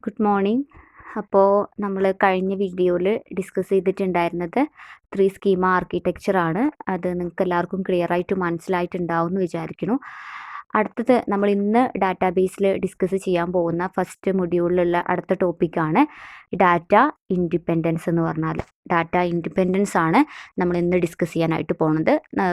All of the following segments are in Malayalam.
Good morning. അപ്പോൾ നമ്മൾ കഴിഞ്ഞ വീഡിയോയിൽ ഡിസ്കസ് ചെയ്തിട്ടുണ്ടായിരുന്നത് 3 സ്കീമ ആർക്കിടെക്ചറാണ്. അത് നിങ്ങൾക്ക് എല്ലാവർക്കും ക്ലിയറായിട്ട് മനസ്സിലായിട്ടുണ്ടാവും എന്ന് വിചാരിക്കുന്നു. അടുത്തത് നമ്മൾ ഇന്ന് ഡാറ്റാബേസിൽ ഡിസ്കസ് ചെയ്യാൻ പോകുന്ന ഫസ്റ്റ് മൊഡ്യൂളിലുള്ള അടുത്ത ടോപ്പിക്കാണ് ഡാറ്റ ഇൻഡിപെൻഡൻസ് എന്ന് പറഞ്ഞാൽ. ഡാറ്റ ഇൻഡിപെൻഡൻസ് ആണ് നമ്മൾ ഇന്ന് ഡിസ്കസ് ചെയ്യാനായിട്ട് പോകുന്നത്.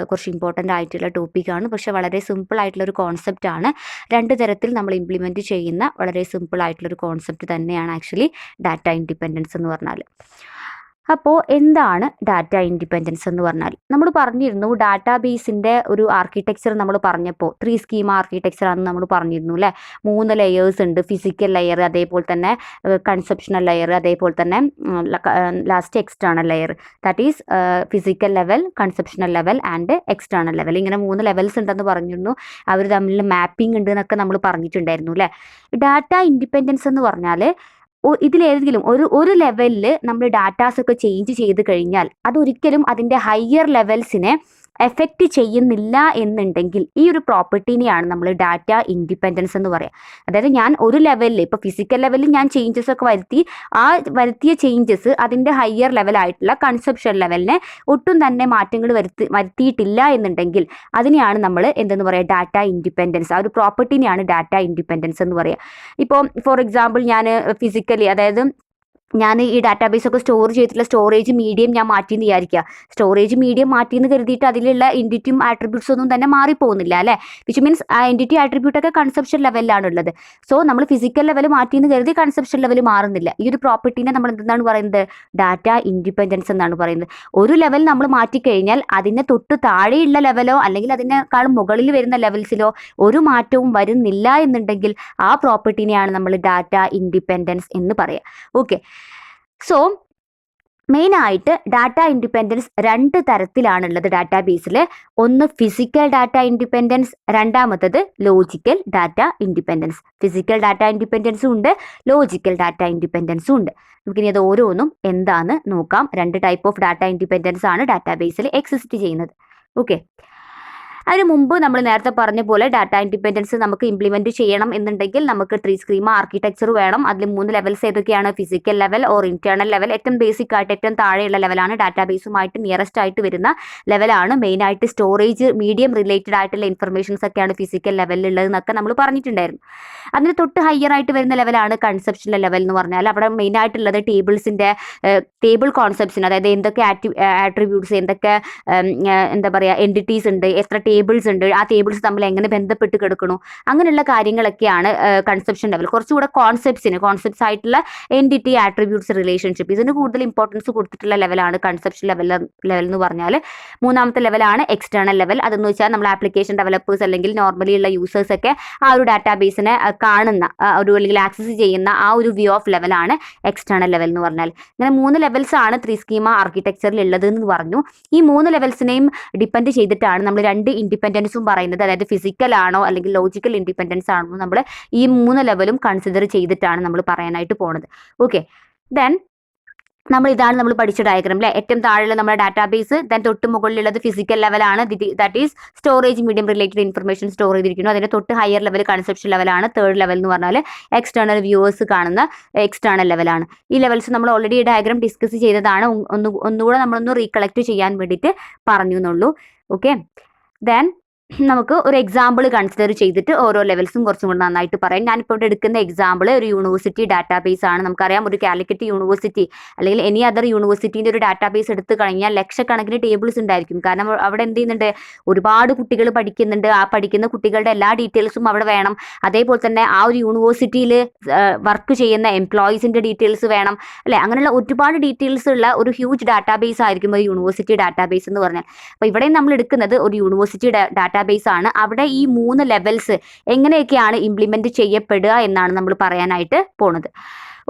കുറച്ച് ഇമ്പോർട്ടൻ്റ് ആയിട്ടുള്ള ടോപ്പിക്കാണ്, പക്ഷേ വളരെ സിമ്പിൾ ആയിട്ടുള്ളൊരു കോൺസെപ്റ്റാണ്. രണ്ട് തരത്തിൽ നമ്മൾ ഇംപ്ലിമെൻറ്റ് ചെയ്യുന്ന വളരെ സിമ്പിൾ ആയിട്ടുള്ളൊരു കോൺസെപ്റ്റ് തന്നെയാണ് ആക്ച്വലി ഡാറ്റ ഇൻഡിപെൻഡൻസ് എന്ന് പറഞ്ഞാൽ. അപ്പോൾ എന്താണ് ഡാറ്റ ഇൻഡിപെൻഡൻസ് എന്ന് പറഞ്ഞാൽ? നമ്മൾ പറഞ്ഞിരുന്നു ഡാറ്റാബേസിൻ്റെ ഒരു ആർക്കിടെക്ചർ നമ്മൾ പറഞ്ഞപ്പോൾ 3 സ്കീമ ആർക്കിടെക്ചറാണെന്ന് നമ്മൾ പറഞ്ഞിരുന്നു അല്ലേ. 3 ലെയേഴ്സ് ഉണ്ട്. ഫിസിക്കൽ ലെയർ, അതേപോലെ തന്നെ കൺസെപ്ഷണൽ ലെയർ, അതേപോലെ തന്നെ last external layer. That is physical level, conceptional level and external level. ഇങ്ങനെ 3 ലെവൽസ് ഉണ്ടെന്ന് പറഞ്ഞിരുന്നു. അവർ തമ്മിൽ മാപ്പിംഗ് ഉണ്ട് എന്നൊക്കെ നമ്മൾ പറഞ്ഞിട്ടുണ്ടായിരുന്നു അല്ലേ. ഡാറ്റ ഇൻഡിപെൻഡൻസ് എന്ന് പറഞ്ഞാൽ ഇതിലേതെങ്കിലും ഒരു ലെവലിൽ നമ്മൾ ഡാറ്റാസൊക്കെ ചേഞ്ച് ചെയ്ത് കഴിഞ്ഞാൽ അതൊരിക്കലും അതിൻ്റെ ഹയർ ലെവൽസിനെ എഫക്റ്റ് ചെയ്യുന്നില്ല എന്നുണ്ടെങ്കിൽ ഈ ഒരു പ്രോപ്പർട്ടീനെയാണ് നമ്മൾ ഡാറ്റ ഇൻഡിപെൻഡൻസ് എന്ന് പറയുക. അതായത് ഞാൻ ഒരു ലെവലിൽ ഇപ്പോൾ ഫിസിക്കൽ ലെവലിൽ ഞാൻ ചേഞ്ചസ് ഒക്കെ വരുത്തിയ ചേഞ്ചസ് അതിൻ്റെ ഹയർ ലെവലായിട്ടുള്ള കൺസെപ്ഷൻ ലെവലിനെ ഒട്ടും തന്നെ മാറ്റങ്ങൾ വരുത്തിയിട്ടില്ല എന്നുണ്ടെങ്കിൽ അതിനെയാണ് നമ്മൾ എന്തെന്ന് പറയുക, ഡാറ്റ ഇൻഡിപെൻഡൻസ്. ആ ഒരു പ്രോപ്പർട്ടീനെയാണ് ഡാറ്റ ഇൻഡിപെൻഡൻസ് എന്ന് പറയുക. ഇപ്പോൾ ഫോർ എക്സാമ്പിൾ ഞാൻ ഫിസിക്കലി, അതായത് ഞാൻ ഈ ഡാറ്റാബേസ് ഒക്കെ സ്റ്റോർ ചെയ്തിട്ടുള്ള സ്റ്റോറേജ് മീഡിയം ഞാൻ മാറ്റിയെന്ന് വിചാരിക്കുക. സ്റ്റോറേജ് മീഡിയം മാറ്റിയെന്ന് കരുതിയിട്ട് അതിലുള്ള എൻറ്റിറ്റിയും ആട്രിബ്യൂട്ട്സ് ഒന്നും തന്നെ മാറിപ്പോകുന്നില്ല അല്ലേ. വിച്ച് മീൻസ് ആ എൻറ്റിറ്റി ആട്രിബ്യൂട്ടൊക്കെ കൺസെപ്ഷൻ ലെവലിലാണ് ഉള്ളത്. സോ നമ്മൾ ഫിസിക്കൽ ലെവൽ മാറ്റിയെന്ന് കരുതി കൺസെപ്ഷൻ ലെവൽ മാറുന്നില്ല. ഈ ഒരു പ്രോപ്പർട്ടീനെ നമ്മൾ എന്താണ് പറയുന്നത്, ഡാറ്റ ഇൻഡിപെൻഡൻസ് എന്നാണ് പറയുന്നത്. ഒരു ലെവൽ നമ്മൾ മാറ്റിക്കഴിഞ്ഞാൽ അതിന് തൊട്ട് താഴെയുള്ള ലെവലോ അല്ലെങ്കിൽ അതിനേക്കാളും മുകളിൽ വരുന്ന ലെവൽസിലോ ഒരു മാറ്റവും വരുന്നില്ല എന്നുണ്ടെങ്കിൽ ആ പ്രോപ്പർട്ടീനെയാണ് നമ്മൾ ഡാറ്റ ഇൻഡിപെൻഡൻസ് എന്ന് പറയുക. ഓക്കെ, സോ മെയിനായിട്ട് ഡാറ്റ ഇൻഡിപെൻഡൻസ് 2 തരത്തിലാണുള്ളത് ഡാറ്റാബേസിൽ. ഒന്ന് ഫിസിക്കൽ ഡാറ്റ ഇൻഡിപെൻഡൻസ്, രണ്ടാമത്തത് logical data independence. Physical data ഇൻഡിപെൻഡൻസും ഉണ്ട്, ലോജിക്കൽ ഡാറ്റ ഇൻഡിപെൻഡൻസും ഉണ്ട്. നമുക്കിനി അത് ഓരോന്നും എന്താണെന്ന് നോക്കാം. 2 ടൈപ്പ് ഓഫ് ഡാറ്റ ഇൻഡിപെൻഡൻസ് ആണ് ഡാറ്റാബേസിൽ എക്സിസ്റ്റ് ചെയ്യുന്നത്. ഓക്കെ, അതിന് മുമ്പ് നമ്മൾ നേരത്തെ പറഞ്ഞ പോലെ ഡാറ്റ ഇൻഡിപെൻഡൻസ് നമുക്ക് ഇംപ്ലിമെൻറ്റ് ചെയ്യണം എന്നുണ്ടെങ്കിൽ നമുക്ക് 3 സ്കീമ ആർക്കിടെക്ചർ വേണം. അതിൽ 3 ലെവൽസ് ഏതൊക്കെയാണ്? Physical level or internal level. ഏറ്റവും ബേസിക് ആയിട്ട് ഏറ്റവും താഴെയുള്ള ലെവലാണ് ഡാറ്റാബേസുമായിട്ട് നിയറസ്റ്റ് ആയിട്ട് വരുന്ന ലെവലാണ്. മെയിനായിട്ട് സ്റ്റോറേജ് മീഡിയം റിലേറ്റഡ് ആയിട്ടുള്ള ഇൻഫർമേഷൻസ് ഒക്കെയാണ് ഫിസിക്കൽ ലെവലിലുള്ളത് എന്നൊക്കെ നമ്മൾ പറഞ്ഞിട്ടുണ്ടായിരുന്നു. അതിന് തൊട്ട് ഹയർ ആയിട്ട് വരുന്ന ലെവലാണ് കൺസെപ്ഷണൽ ലെവൽ എന്ന് പറഞ്ഞാൽ. അവിടെ മെയിനായിട്ടുള്ളത് ടേബിൾ കോൺസെപ്റ്റ്സിന്, അതായത് എന്തൊക്കെ ആട്രിബ്യൂട്ട്സ്, എന്തൊക്കെ എന്താ പറയുക എൻറ്റിറ്റീസ് ഉണ്ട്, എത്ര ടേബിൾസ് ഉണ്ട്, ആ ടേബിൾസ് തമ്മിൽ എങ്ങനെ ബന്ധപ്പെട്ട് കിടക്കണു, അങ്ങനെയുള്ള കാര്യങ്ങളൊക്കെയാണ് കൺസെപ്ഷൻ ലെവൽ. കുറച്ചുകൂടെ കോൺസെപ്റ്റ്സ് ആയിട്ടുള്ള എൻറ്റിറ്റി ആട്രിബ്യൂട്ട്സ് റിലേഷൻഷിപ്പ്, ഇതിന് കൂടുതൽ ഇമ്പോർട്ടൻസ് കൊടുത്തിട്ടുള്ള ലെവലാണ് കൺസെപ്ഷൻ ലെവൽ എന്ന് പറഞ്ഞാൽ. മൂന്നാമത്തെ ലെവലാണ് എക്സ്റ്റേണൽ ലെവൽ. അതെന്ന് വെച്ചാൽ നമ്മൾ ആപ്ലിക്കേഷൻ ഡെവലപ്പേഴ്സ് അല്ലെങ്കിൽ നോർമലി ഉള്ള യൂസേഴ്സ് ഒക്കെ ആ ഒരു ഡാറ്റാബേസിനെ കാണുന്ന ഒരു അല്ലെങ്കിൽ ആക്സസ് ചെയ്യുന്ന ആ ഒരു വ്യൂ ഓഫ് ലെവലാണ് എക്സ്റ്റേണൽ ലെവൽ എന്ന് പറഞ്ഞാൽ. ഇങ്ങനെ 3 ലെവൽസ് ആണ് 3 സ്കീമ ആർക്കിടെക്ചറിൽ ഉള്ളത് എന്ന് പറഞ്ഞു. ഈ 3 ലെവൽസിനെയും ഡിപ്പെൻഡ് ചെയ്തിട്ടാണ് നമ്മൾ 2 ഇൻഡിപെൻഡൻസും പറയുന്നത്. അതായത് ഫിസിക്കൽ ആണോ അല്ലെങ്കിൽ ലോജിക്കൽ ഇൻഡിപെൻഡൻസ് ആണോ, നമ്മൾ ഈ 3 ലെവലും കൺസിഡർ ചെയ്തിട്ടാണ് നമ്മൾ പറയാനായിട്ട് പോണത്. ഓക്കെ, ദെൻ ഇതാണ് നമ്മൾ പഠിച്ച ഡയഗ്രാം അല്ലേ. ഏറ്റവും താഴെയുള്ള നമ്മുടെ ഡാറ്റാബേസ്, ദെൻ തൊട്ട് മുകളിലുള്ളത് ഫിസിക്കൽ ലെവലാണ്. That is storage medium related information store ചെയ്തിരിക്കുന്നു. അതിൻ്റെ തൊട്ട് ഹയർ ലെവൽ കൺസെപ്ഷൻ ലെവലാണ്. തേർഡ് ലെവൽ എന്ന് പറഞ്ഞാൽ എക്സ്റ്റേണൽ വ്യൂവേഴ്സ് കാണുന്ന എക്സ്റ്റേണൽ ലെവലാണ്. ഈ ലെവൽസ് നമ്മൾ ഓൾറെഡി ഈ ഡയഗ്രാം ഡിസ്കസ് ചെയ്തതാണ്. ഒന്നുകൂടെ നമ്മളൊന്ന് റീകളക്ട് ചെയ്യാൻ വേണ്ടിയിട്ട് പറഞ്ഞു എന്നുള്ളൂ. ഓക്കെ, ദെൻ നമുക്ക് ഒരു എക്സാമ്പിൾ കൺസിഡർ ചെയ്തിട്ട് ഓരോ ലെവൽസും കുറച്ചും കൂടി നന്നായിട്ട് പറയാം. ഞാനിപ്പോൾ ഇവിടെ എടുക്കുന്ന എക്സാമ്പിൾ ഒരു യൂണിവേഴ്സിറ്റി ഡാറ്റാബേസ് ആണ്. നമുക്കറിയാം ഒരു കാലിക്കറ്റ് യൂണിവേഴ്സിറ്റി അല്ലെങ്കിൽ എനി അതർ യൂണിവേഴ്സിറ്റീൻ്റെ ഒരു ഡാറ്റാബേസ് എടുത്തു കഴിഞ്ഞാൽ ലക്ഷക്കണക്കിന് ടേബിൾസ് ഉണ്ടായിരിക്കും. കാരണം അവിടെ എന്ത് ചെയ്യുന്നുണ്ട്, ഒരുപാട് കുട്ടികൾ പഠിക്കുന്നുണ്ട്. ആ പഠിക്കുന്ന കുട്ടികളുടെ എല്ലാ ഡീറ്റെയിൽസും അവിടെ വേണം. അതേപോലെ തന്നെ ആ ഒരു യൂണിവേഴ്സിറ്റിയിൽ വർക്ക് ചെയ്യുന്ന എംപ്ലോയീസിൻ്റെ ഡീറ്റെയിൽസ് വേണം അല്ലേ. അങ്ങനെയുള്ള ഒരുപാട് ഡീറ്റെയിൽസ് ഉള്ള ഒരു ഹ്യൂജ് ഡാറ്റാബേസ് ആയിരിക്കും ഒരു യൂണിവേഴ്സിറ്റി ഡാറ്റാബേസ് എന്ന് പറഞ്ഞാൽ. അപ്പോൾ ഇവിടെ നമ്മൾ എടുക്കുന്നത് ഒരു യൂണിവേഴ്സിറ്റി ഡാറ്റാബേസ് ആണ്. അവിടെ ഈ 3 ലെവൽസ് എങ്ങനെയൊക്കെയാണ് ഇംപ്ലിമെന്റ് ചെയ്യപ്പെടുക എന്നാണ് നമ്മൾ പറയാനായിട്ട് പോണത്.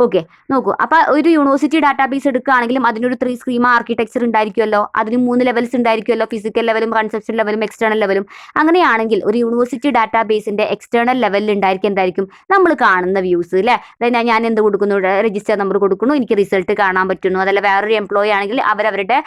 ഓക്കെ, നോക്കൂ. അപ്പോൾ ഒരു യൂണിവേഴ്സിറ്റി ഡാറ്റാബേസ് എടുക്കുകയാണെങ്കിലും അതിനൊരു 3 സ്കീമ ആർക്കിടെക്ചർ ഉണ്ടായിരിക്കുമല്ലോ, അതിന് 3 ലെവൽസ് ഉണ്ടായിരിക്കുമല്ലോ, ഫിസിക്കൽ ലെവലും കൺസെപ്ഷൻ ലെവലും എക്സ്റ്റേണൽ ലെവലും. അങ്ങനെയാണെങ്കിൽ ഒരു യൂണിവേഴ്സിറ്റി ഡാറ്റാബേസിന്റെ എക്സ്റ്റേണൽ ലെവലിൽ ഉണ്ടായിരിക്കും എന്തായിരിക്കും നമ്മൾ കാണുന്ന വ്യൂസ് അല്ലേ. അതായത് ഞാൻ എന്ത് കൊടുക്കുന്നു, രജിസ്റ്റർ നമ്പർ കൊടുക്കുന്നു, എനിക്ക് റിസൾട്ട് കാണാൻ പറ്റുന്നു. അതല്ല വേറൊരു എംപ്ലോയി ആണെങ്കിൽ അവരവരുടെ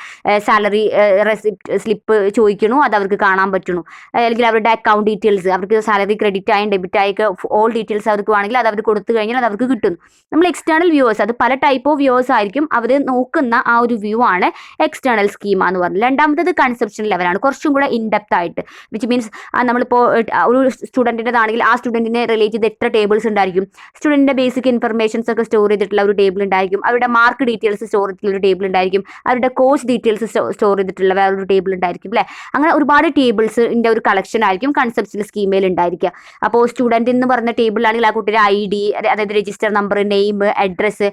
സാലറി റെസിപ്റ്റ് സ്ലിപ്പ് ചോദിക്കണു, അത് അവർക്ക് കാണാൻ പറ്റുന്നു. അല്ലെങ്കിൽ അവരുടെ അക്കൗണ്ട് ഡീറ്റെയിൽസ്, അവർക്ക് സാലറി ക്രെഡിറ്റ് ആയും ഡെബിറ്റ് ആയൊക്കെ ഓൾ ഡീറ്റെയിൽസ് അവർക്ക് വേണമെങ്കിൽ അത് അവർ കൊടുത്തു കഴിഞ്ഞാൽ അത് അവർക്ക് കിട്ടുന്നു. നമ്മൾ എക്സ്റ്റേണൽ വ്യൂവേഴ്സ്, അത് പല ടൈപ്പ് ഓഫ് വ്യൂവേഴ്സ് ആയിരിക്കും അവർ നോക്കുന്ന ആ ഒരു വ്യൂ ആണ് എക്സ്റ്റേണൽ സ്കീമ എന്ന് പറയുന്നത്. രണ്ടാമത്തത് കൺസെപ്ഷൻ ലെവലാണ്, കുറച്ചും കൂടെ ഇൻഡെപ്ത് ആയിട്ട്. വിച്ച് മീൻസ് നമ്മളിപ്പോൾ ഒരു സ്റ്റുഡൻറ്റിൻ്റെതാണെങ്കിൽ ആ സ്റ്റുഡൻറ്റിനെ റിലേറ്റ് ചെയ്ത് എത്ര ടേബിൾസ് ഉണ്ടായിരിക്കും, സ്റ്റുഡൻറ്റിൻ്റെ ബേസിക് ഇൻഫർമേഷൻസ് ഒക്കെ സ്റ്റോർ ചെയ്തിട്ടുള്ള ഒരു ടേബിൾ ഉണ്ടായിരിക്കും, അവരുടെ മാർക്ക് ഡീറ്റെയിൽസ് സ്റ്റോർ ചെയ്തിട്ടുള്ള ഒരു ടേബിൾ ഉണ്ടായിരിക്കും, അവരുടെ കോഴ്സ് ഡീറ്റെയിൽസ് സ്റ്റോർ ചെയ്തിട്ടുള്ള വേറൊരു ടേബിൾ ഉണ്ടായിരിക്കും അല്ലേ. അങ്ങനെ ഒരുപാട് ടേബിൾസിൻ്റെ ഒരു കളക്ഷൻ ആയിരിക്കും കൺസെപ്ഷണൽ സ്കീമയിൽ ഉണ്ടായിരിക്കുക. അപ്പോൾ സ്റ്റുഡൻറ്റ് എന്ന് പറഞ്ഞ ടേബിളാണെങ്കിൽ ആ കുട്ടിയുടെ ID, അതായത് register number, name, address,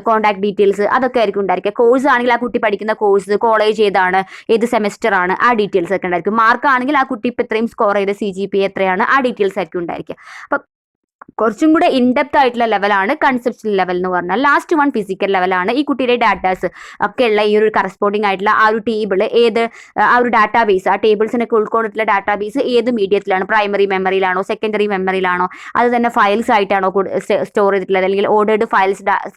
contact details അതൊക്കെ ആയിരിക്കും ഉണ്ടായിരിക്കുക. കോഴ്സ് ആണെങ്കിൽ ആ കുട്ടി പഠിക്കുന്ന കോഴ്സ്, കോളേജ് ഏതാണ്, ഏത് സെമസ്റ്റർ ആണ്, ആ ഡീറ്റെയിൽസ് ഒക്കെ ഉണ്ടായിരിക്കും. മാർക്ക് ആണെങ്കിൽ ആ കുട്ടി ഇപ്പോൾ ഇത്രയും സ്കോർ ചെയ്ത CGPA എത്രയാണ്, ആ ഡീറ്റെയിൽസ് ആയിരിക്കും ഉണ്ടായിരിക്കുക. അപ്പം കുറച്ചും കൂടെ ഇൻഡെപ്ത് ആയിട്ടുള്ള ലെവലാണ് കൺസെപ്ഷണൽ ലെവൽ എന്ന് പറഞ്ഞാൽ. ലാസ്റ്റ് വൺ ഫിസിക്കൽ ലെവലാണ്. ഈ കുട്ടിയുടെ ഡാറ്റാസ് ഒക്കെ ഉള്ള ഈ ഒരു കറസ്പോണ്ടിങ് ആയിട്ടുള്ള ആ ഒരു ടേബിൾ ഏത്, ആ ഒരു ഡാറ്റാബേസ്, ആ ടേബിൾസിനൊക്കെ ഉൾക്കൊണ്ടിട്ടുള്ള ഡാറ്റാബേസ് ഏത് മീഡിയത്തിലാണ്, പ്രൈമറി മെമ്മറിയിലാണോ സെക്കൻഡറി മെമ്മറിയിലാണോ, അത് തന്നെ ഫയൽസ് ആയിട്ടാണോ സ്റ്റോർ ചെയ്തിട്ടുള്ളത്, അല്ലെങ്കിൽ ഓർഡേർഡ്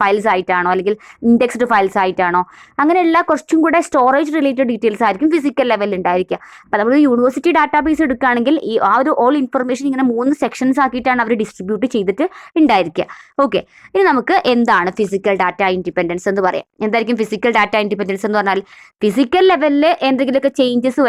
ഫയൽസ് ആയിട്ടാണോ, അല്ലെങ്കിൽ ഇൻഡെക്സ്ഡ് ഫയൽസ് ആയിട്ടാണോ, അങ്ങനെയുള്ള കുറച്ചും കൂടെ സ്റ്റോറേജ് റിലേറ്റഡ് ഡീറ്റെയിൽസ് ആയിരിക്കും ഫിസിക്കൽ ലെവലിൽ ഉണ്ടായിരിക്കുക. അപ്പോൾ നമ്മൾ യൂണിവേഴ്സിറ്റി ഡാറ്റാബേസ് എടുക്കുകയാണെങ്കിൽ ഈ ആ ഒരു ഓൾ ഇൻഫർമേഷൻ ഇങ്ങനെ 3 സെക്ഷൻസ് ആക്കിയിട്ടാണ് അവർ ഡിസ്ട്രിബ്യൂട്ട് ചെയ്തിട്ട് ഉണ്ടായിരിക്കുക. ഓക്കെ, ഇനി നമുക്ക് എന്താണ് ഫിസിക്കൽ ഡാറ്റ ഇൻഡിപെൻഡൻസ് എന്ന് പറയാം. എന്തായിരിക്കും ഫിസിക്കൽ ഡാറ്റ ഇൻഡിപെൻഡൻസ് എന്ന് പറഞ്ഞാൽ, ഫിസിക്കൽ ലെവലിൽ എന്തെങ്കിലുമൊക്കെ ചേഞ്ചസ്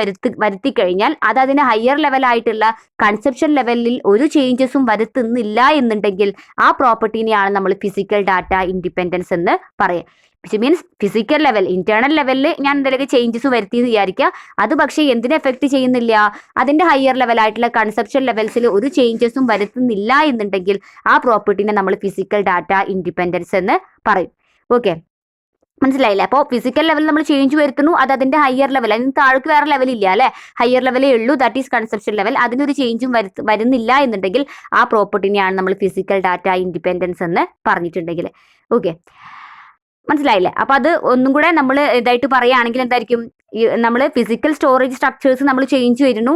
വരുത്തി കഴിഞ്ഞാൽ അത് അതിന് ഹയർ ലെവലായിട്ടുള്ള കൺസെപ്ഷൻ ലെവലിൽ ഒരു ചേഞ്ചസും വരുത്തുന്നില്ല എന്നുണ്ടെങ്കിൽ ആ പ്രോപ്പർട്ടീനെയാണ് നമ്മൾ ഫിസിക്കൽ ഡാറ്റ ഇൻഡിപെൻഡൻസ് എന്ന് പറയുക. Which means physical level, internal ലെവലിൽ ഞാൻ എന്തെങ്കിലും ചേഞ്ചസ് വരുത്തി എന്ന് വിചാരിക്കുക, അത് പക്ഷേ എന്തിനെ എഫക്റ്റ് ചെയ്യുന്നില്ല, അതിൻ്റെ ഹയർ ലെവലായിട്ടുള്ള കൺസെപ്ഷൻ ലെവൽസിൽ ഒരു ചേഞ്ചസും വരുത്തുന്നില്ല എന്നുണ്ടെങ്കിൽ ആ പ്രോപ്പർട്ടീനെ നമ്മൾ ഫിസിക്കൽ ഡാറ്റ ഇൻഡിപെൻഡൻസ് എന്ന് പറയും. ഓക്കെ, മനസ്സിലായില്ലേ? അപ്പോൾ ഫിസിക്കൽ ലെവൽ നമ്മൾ ചേഞ്ച് വരുത്തുന്നു, അത് അതിൻ്റെ ഹയർ ലെവൽ, അതിന് താഴേക്ക് വേറെ ലെവലില്ല അല്ലേ, ഹയർ ലെവലേ ഉള്ളൂ, ദാറ്റ് ഈസ് കൺസെപ്ഷൻ ലെവൽ. അതിനൊരു ചേഞ്ചും വരുന്നില്ല എന്നുണ്ടെങ്കിൽ ആ പ്രോപ്പർട്ടീനെയാണ് നമ്മൾ ഫിസിക്കൽ ഡാറ്റ ഇൻഡിപെൻഡൻസ് എന്ന് പറഞ്ഞിട്ടുണ്ടെങ്കിൽ. ഓക്കെ, മനസ്സിലായില്ലേ? അപ്പോൾ അത് ഒന്നും കൂടെ നമ്മൾ ഇതായിട്ട് പറയുകയാണെങ്കിൽ എന്തായിരിക്കും, നമ്മൾ ഫിസിക്കൽ സ്റ്റോറേജ് സ്ട്രക്ചേഴ്സ് നമ്മൾ ചേഞ്ച് വരുന്നു,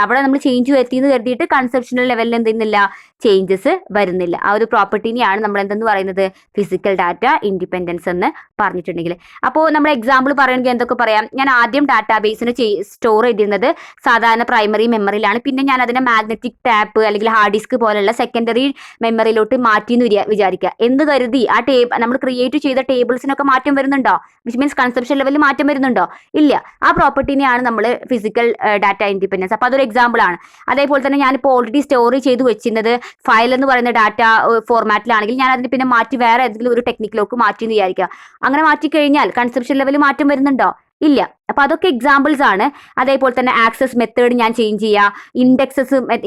അവിടെ നമ്മൾ ചേഞ്ച് വരുത്തിയെന്ന് കരുതിയിട്ട് കൺസെപ്ഷണൽ ലെവലിൽ എന്ത് ചെയ്യുന്നില്ല, ചേഞ്ചസ് വരുന്നില്ല. ആ ഒരു പ്രോപ്പർട്ടീനെയാണ് നമ്മൾ എന്തെന്ന് പറയുന്നത്, ഫിസിക്കൽ ഡാറ്റ ഇൻഡിപെൻഡൻസ് എന്ന് പറഞ്ഞിട്ടുണ്ടെങ്കിൽ. അപ്പോൾ നമ്മൾ എക്സാമ്പിൾ പറയുകയാണെങ്കിൽ എന്തൊക്കെ പറയാം, ഞാൻ ആദ്യം ഡാറ്റാബേസിന് സ്റ്റോർ ചെയ്തിരുന്നത് സാധാരണ പ്രൈമറി മെമ്മറിയിലാണ്, പിന്നെ ഞാൻ അതിനെ മാഗ്നറ്റിക് ടാപ്പ് അല്ലെങ്കിൽ ഹാർഡ് ഡിസ്ക് പോലുള്ള സെക്കൻഡറി മെമ്മറിയിലോട്ട് മാറ്റിയെന്ന് വിചാരിക്കുക. എന്ന് കരുതി ആ നമ്മൾ ക്രിയേറ്റ് ചെയ്ത ടേബിൾസിനൊക്കെ മാറ്റം വരുന്നുണ്ടോ, വിച്ച് മീൻസ് കൺസെപ്ഷൻ ലെവലിൽ മാറ്റം വരുന്നുണ്ടോ? ഇല്ല. ആ പ്രോപ്പർട്ടീനെയാണ് നമ്മൾ ഫിസിക്കൽ ഡാറ്റ ഇൻഡിപെൻഡൻസ്. അപ്പോൾ അതൊരു എക്സാമ്പിൾ ആണ്. അതേപോലെ തന്നെ ഞാനിപ്പോൾ ഓൾറെഡി സ്റ്റോർ ചെയ്ത് വെച്ചിരുന്നത് ഫയൽ എന്ന് പറയുന്ന ഡാറ്റ ഫോർമാറ്റിലാണെങ്കിൽ ഞാൻ അതിന് പിന്നെ മാറ്റി വേറെ ഏതെങ്കിലും ഒരു ടെക്നിക്കിലേക്ക് മാറ്റി എന്ന് വിചാരിക്കുക. അങ്ങനെ മാറ്റി കഴിഞ്ഞാൽ കൺസെപ്ഷൻ ലെവലിൽ മാറ്റം വരുന്നുണ്ടോ? ഇല്ല. അപ്പോൾ അതൊക്കെ എക്സാമ്പിൾസ് ആണ്. അതേപോലെ തന്നെ ആക്സസ് മെത്തേഡ് ഞാൻ ചേഞ്ച് ചെയ്യുക,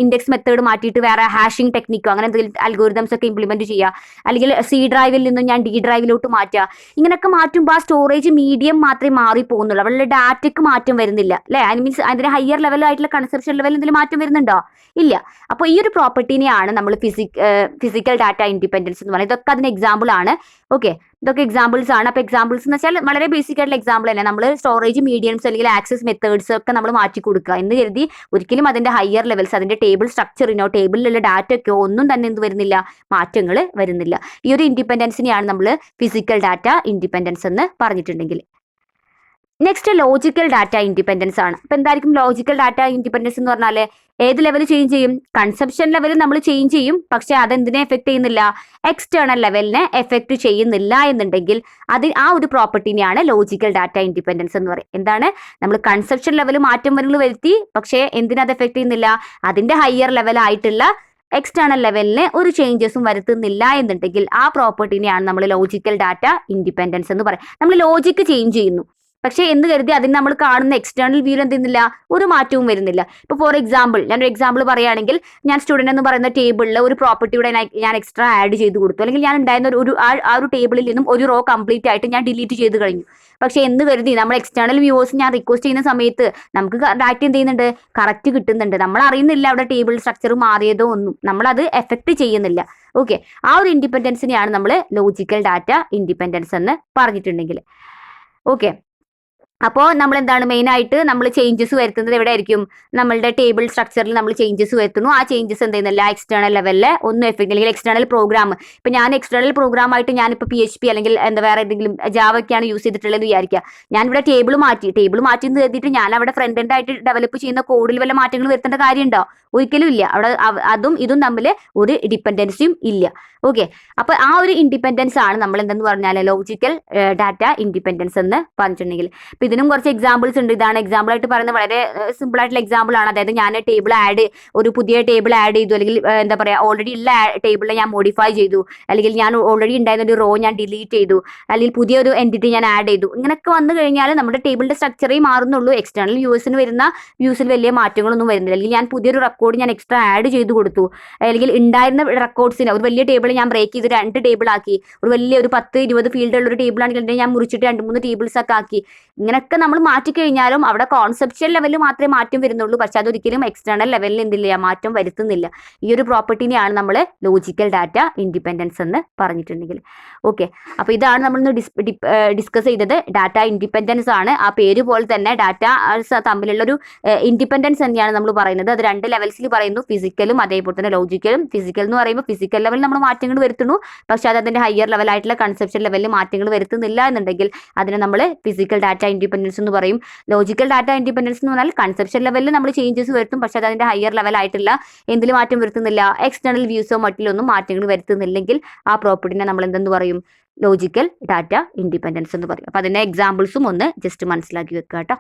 ഇൻഡെക്സ് മെത്തേഡ് മാറ്റിയിട്ട് വേറെ ഹാഷിംഗ് ടെക്നിക്കോ അങ്ങനെ എന്തെങ്കിലും അൽഗോരിതംസ് ഒക്കെ ഇംപ്ലിമെന്റ് ചെയ്യുക, അല്ലെങ്കിൽ C ഡ്രൈവിൽ നിന്നും ഞാൻ D ഡ്രൈവിലോട്ട് മാറ്റുക. ഇങ്ങനെയൊക്കെ മാറ്റുമ്പോൾ ആ സ്റ്റോറേജ് മീഡിയം മാത്രമേ മാറി പോകുന്നുള്ളൂ, അവരുടെ ഡാറ്റയ്ക്ക് മാറ്റം വരുന്നില്ല അല്ലേ. ഐ മീൻസ് അതിന്റെ ഹയർ ലെവലായിട്ടുള്ള കൺസെപ്ഷൻ ലെവലിൽ എന്തെങ്കിലും മാറ്റം വരുന്നുണ്ടോ? ഇല്ല. അപ്പോൾ ഈ ഒരു പ്രോപ്പർട്ടീനെയാണ് നമ്മൾ ഫിസിക്കൽ ഡാറ്റ ഇൻഡിപെൻഡൻസ് എന്ന് പറയുന്നത്. ഇതൊക്കെ അതിന് എക്സാമ്പിൾ ആണ്. ഓക്കെ, ഇതൊക്കെ എക്സാമ്പിൾസ് ആണ്. അപ്പോൾ എക്സാമ്പിൾസ് എന്ന് വെച്ചാൽ വളരെ ബേസിക് ആയിട്ടുള്ള എക്സാമ്പിൾ തന്നെ. നമ്മൾ സ്റ്റോറേജ് മീഡിയംസ് അല്ലെങ്കിൽ ആക്സസ് മെത്തേഡ്സ് ഒക്കെ നമ്മൾ മാറ്റി കൊടുക്കുക എന്ന് കരുതി ഒരിക്കലും അതിന്റെ ഹയർ ലെവൽസ്, അതിന്റെ ടേബിൾ സ്ട്രക്ചറിനോ ടേബിളിലുള്ള ഡാറ്റയ്ക്കോ ഒന്നും തന്നെ എന്ത് വരുന്നില്ല, മാറ്റങ്ങൾ വരുന്നില്ല. ഈ ഒരു ഇൻഡിപെൻഡൻസിനെയാണ് നമ്മൾ ഫിസിക്കൽ ഡാറ്റ ഇൻഡിപെൻഡൻസ് എന്ന് പറഞ്ഞിട്ടുണ്ടെങ്കിൽ. നെക്സ്റ്റ് ലോജിക്കൽ ഡാറ്റ ഇൻഡിപെൻഡൻസ് ആണ്. അപ്പോൾ എന്തായിരിക്കും ലോജിക്കൽ ഡാറ്റ ഇൻഡിപെൻഡൻസ് എന്ന് പറഞ്ഞാൽ, ഏത് ലെവൽ ചേഞ്ച് ചെയ്യും, കൺസെപ്ഷൻ ലെവൽ നമ്മൾ ചേഞ്ച് ചെയ്യും, പക്ഷെ അതെന്തിനെ എഫക്ട് ചെയ്യുന്നില്ല, എക്സ്റ്റേണൽ ലെവലിനെ എഫക്ട് ചെയ്യുന്നില്ല എന്നുണ്ടെങ്കിൽ ആ ഒരു പ്രോപ്പർട്ടീനെയാണ് ലോജിക്കൽ ഡാറ്റ ഇൻഡിപെൻഡൻസ് എന്ന് പറയും. എന്താണ്, നമ്മൾ കൺസെപ്ഷൻ ലെവൽ മാറ്റം വരുത്തി, പക്ഷേ എന്തിനത് എഫക്ട് ചെയ്യുന്നില്ല, അതിന്റെ ഹയർ ലെവലായിട്ടുള്ള എക്സ്റ്റേണൽ ലെവലിന് ഒരു ചേഞ്ചസും വരുത്തുന്നില്ല എന്നുണ്ടെങ്കിൽ ആ പ്രോപ്പർട്ടീനെയാണ് നമ്മൾ ലോജിക്കൽ ഡാറ്റ ഇൻഡിപെൻഡൻസ് എന്ന് പറയും. നമ്മൾ ലോജിക്ക് ചേഞ്ച് ചെയ്യുന്നു, പക്ഷേ എന്ന് കരുതി അതിന് നമ്മൾ കാണുന്ന എക്സ്റ്റേണൽ വ്യൂവിൽ എന്ത് ചെയ്യുന്നില്ല, ഒരു മാറ്റവും വരുന്നില്ല. ഇപ്പോൾ ഫോർ എക്സാമ്പിൾ ഞാനൊരു എക്സാമ്പിൾ പറയുകയാണെങ്കിൽ, ഞാൻ സ്റ്റുഡൻറ് എന്ന് പറയുന്ന ടേബിളിൽ ഒരു പ്രോപ്പർട്ടിയുടെ ഞാൻ എക്സ്ട്രാ ആഡ് ചെയ്ത് കൊടുത്തു, അല്ലെങ്കിൽ ഞാൻ ഉണ്ടായിരുന്ന ആ ഒരു ടേബിളിൽ നിന്നും ഒരു റോ കംപ്ലീറ്റ് ആയിട്ട് ഞാൻ ഡിലീറ്റ് ചെയ്ത് കഴിഞ്ഞു. പക്ഷേ എന്ന് കരുതി നമ്മൾ എക്സ്റ്റേണൽ വ്യൂവേഴ്സ് ഞാൻ റിക്വസ്റ്റ് ചെയ്യുന്ന സമയത്ത് നമുക്ക് ഡാറ്റ എന്ത് ചെയ്യുന്നുണ്ട്, കറക്റ്റ് കിട്ടുന്നുണ്ട്. നമ്മൾ അറിയുന്നില്ല അവിടെ ടേബിൾ സ്ട്രക്ചർ മാറിയതോ ഒന്നും, നമ്മളത് എഫക്റ്റ് ചെയ്യുന്നില്ല. ഓക്കെ, ആ ഒരു ഇൻഡിപെൻഡൻസിനെയാണ് നമ്മൾ ലോജിക്കൽ ഡാറ്റ ഇൻഡിപെൻഡൻസ് എന്ന് പറഞ്ഞിട്ടുണ്ടെങ്കിൽ. ഓക്കെ, അപ്പോൾ നമ്മൾ എന്താണ് മെയിനായിട്ട് നമ്മൾ ചേഞ്ചസ് വരുത്തുന്നത് എവിടെ ആയിരിക്കും, നമ്മളുടെ ടേബിൾ സ്ട്രക്ചറിൽ നമ്മൾ ചേഞ്ചസ് വരുത്തുന്നു. ആ ചേഞ്ചസ് എന്ത് ചെയ്യുന്നില്ല, എക്സ്റ്റേണൽ ലെവലിൽ ഒന്നും എഫക്റ്റ്, അല്ലെങ്കിൽ എക്സ്റ്റേണൽ പ്രോഗ്രാം, ഇപ്പം ഞാൻ എക്സ്റ്റേണൽ പ്രോഗ്രാം ആയിട്ട് ഞാനിപ്പോൾ PHP അല്ലെങ്കിൽ എന്താ വേറെ ഏതെങ്കിലും ജാവയ്ക്കാണ് യൂസ് ചെയ്തിട്ടുള്ളത് വിചാരിക്കുക. ഞാനിവിടെ ടേബിൾ മാറ്റി എന്ന് കരുതിയിട്ട് ഞാൻ അവിടെ ഫ്രണ്ട് എൻഡ് ആയിട്ട് ഡെവലപ്പ് ചെയ്യുന്ന കോഡിൽ വല്ല മാറ്റങ്ങൾ വരുത്തേണ്ട കാര്യമുണ്ടോ? ഒരിക്കലും ഇല്ല. അവിടെ അതും ഇതും തമ്മിൽ ഒരു ഡിപ്പെൻഡൻസിയും ഇല്ല. ഓക്കെ, അപ്പോൾ ആ ഒരു ഇൻഡിപെൻഡൻസ് ആണ് നമ്മൾ എന്തെന്ന് പറഞ്ഞാൽ ലോജിക്കൽ ഡാറ്റ ഇൻഡിപെൻഡൻസ് എന്ന് പറഞ്ഞിട്ടുണ്ടെങ്കിൽ. അപ്പോൾ ഇതിനും കുറച്ച് എക്സാമ്പിൾസ് ഉണ്ട്. ഇതാണ് എക്സാമ്പിൾ ആയിട്ട് പറയുന്നത്, വളരെ സിമ്പിൾ ആയിട്ടുള്ള എക്സാമ്പിൾ ആണ്. അതായത് ഞാൻ ഒരു പുതിയ ടേബിൾ ആഡ് ചെയ്തു, അല്ലെങ്കിൽ എന്താ പറയുക, ഓൾറെഡി ഉള്ള ടേബിളിനെ ഞാൻ മോഡിഫൈ ചെയ്തു, അല്ലെങ്കിൽ ഞാൻ ഓൾറെഡി ഉണ്ടായിരുന്ന ഒരു റോ ഞാൻ ഡിലീറ്റ് ചെയ്തു, അല്ലെങ്കിൽ പുതിയൊരു എൻറ്റിറ്റി ഞാൻ ആഡ് ചെയ്തു. ഇങ്ങനെയൊക്കെ വന്നു കഴിഞ്ഞാൽ നമ്മുടെ ടേബിളിന്റെ സ്ട്രക്ചറേ മാറുന്നുള്ളൂ, എക്സ്റ്റേണൽ വ്യൂസിന് വരുന്ന വ്യൂസിൽ വലിയ മാറ്റങ്ങളൊന്നും വരുന്നില്ല. അല്ലെങ്കിൽ ഞാൻ പുതിയൊരു റെക്കോർഡ് ഞാൻ എക്സ്ട്രാ ആഡ് ചെയ്ത് കൊടുത്തു, അല്ലെങ്കിൽ ഉണ്ടായിരുന്ന റെക്കോർഡ്സിനെ ഒരു വലിയ ടേബിൾ ഞാൻ ബ്രേക്ക് ചെയ്ത് 2 ടേബിൾ ആക്കി, ഒരു 10-20 ഫീൽഡുള്ള ഒരു ടേബിൾ ആണെങ്കിൽ ഞാൻ മുറിച്ചിട്ട് 2-3 ടേബിൾസ് ഒക്കെ ആക്കി. ഇങ്ങനെയൊക്കെ നമ്മൾ മാറ്റിക്കഴിഞ്ഞാലും അവിടെ കോൺസെപ്ച്വൽ ലെവലിൽ മാത്രമേ മാറ്റം വരുന്നുള്ളൂ, പക്ഷെ അതൊരിക്കലും എക്സ്റ്റേണൽ ലെവലിൽ എന്തില്ല, മാറ്റം വരുത്തുന്നില്ല. ഈ ഒരു പ്രോപ്പർട്ടിനെയാണ് നമ്മൾ ലോജിക്കൽ ഡാറ്റ ഇൻഡിപെൻഡൻസ് എന്ന് പറഞ്ഞിട്ടുണ്ടെങ്കിൽ. ഓക്കെ, അപ്പോൾ ഇതാണ് നമ്മളിന്ന് ഡിസ്കസ് ചെയ്തത്. ഡാറ്റ ഇൻഡിപെൻഡൻസ് ആണ്. ആ പേര് പോലെ തന്നെ ഡാറ്റ തമ്മിലുള്ളൊരു ഇൻഡിപെൻഡൻസ് തന്നെയാണ് നമ്മൾ പറയുന്നത്. അത് 2 ലെവൽസിൽ പറയുന്നു, ഫിസിക്കലും അതേപോലെ തന്നെ ലോജിക്കലും. ഫിസിക്കൽ എന്ന് പറയുമ്പോൾ ഫിസിക്കൽ ലെവലിൽ നമ്മൾ മാറ്റങ്ങൾ വരുത്തുന്നു, പക്ഷെ അത് അതിൻ്റെ ഹയർ ലെവലായിട്ടുള്ള കൺസെപ്ഷൻ ലെവലിൽ മാറ്റങ്ങൾ വരുത്തുന്നില്ല എന്നുണ്ടെങ്കിൽ അതിനെ നമ്മൾ ഫിസിക്കൽ ഡാറ്റ ഇൻഡിപെൻഡൻസ് എന്ന് പറയും. ലോജിക്കൽ ഡാറ്റ ഇൻഡിപെൻഡൻസ് എന്ന് പറഞ്ഞാൽ കൺസെപ്ഷൻ ലെവലിൽ നമ്മൾ ചേഞ്ചസ് വരുത്തും, പക്ഷെ അത് അതിൻ്റെ ഹയർ ലെവലായിട്ടുള്ള എന്തിൽ മാറ്റം വരുത്തുന്നില്ല, എക്സ്റ്റേണൽ വ്യൂസോ മറ്റിലൊന്നും മാറ്റങ്ങൾ വരുത്തുന്നില്ലെങ്കിൽ ആ പ്രോപ്പർട്ടിനെ നമ്മൾ എന്തെന്ന് പറയും, ലോജിക്കൽ ഡാറ്റ ഇൻഡിപെൻഡൻസ് എന്ന് പറയും. അപ്പോൾ അതിൻ്റെ എക്സാമ്പിൾസും ഒന്ന് ജസ്റ്റ് മനസ്സിലാക്കി വെക്കുക കേട്ടോ.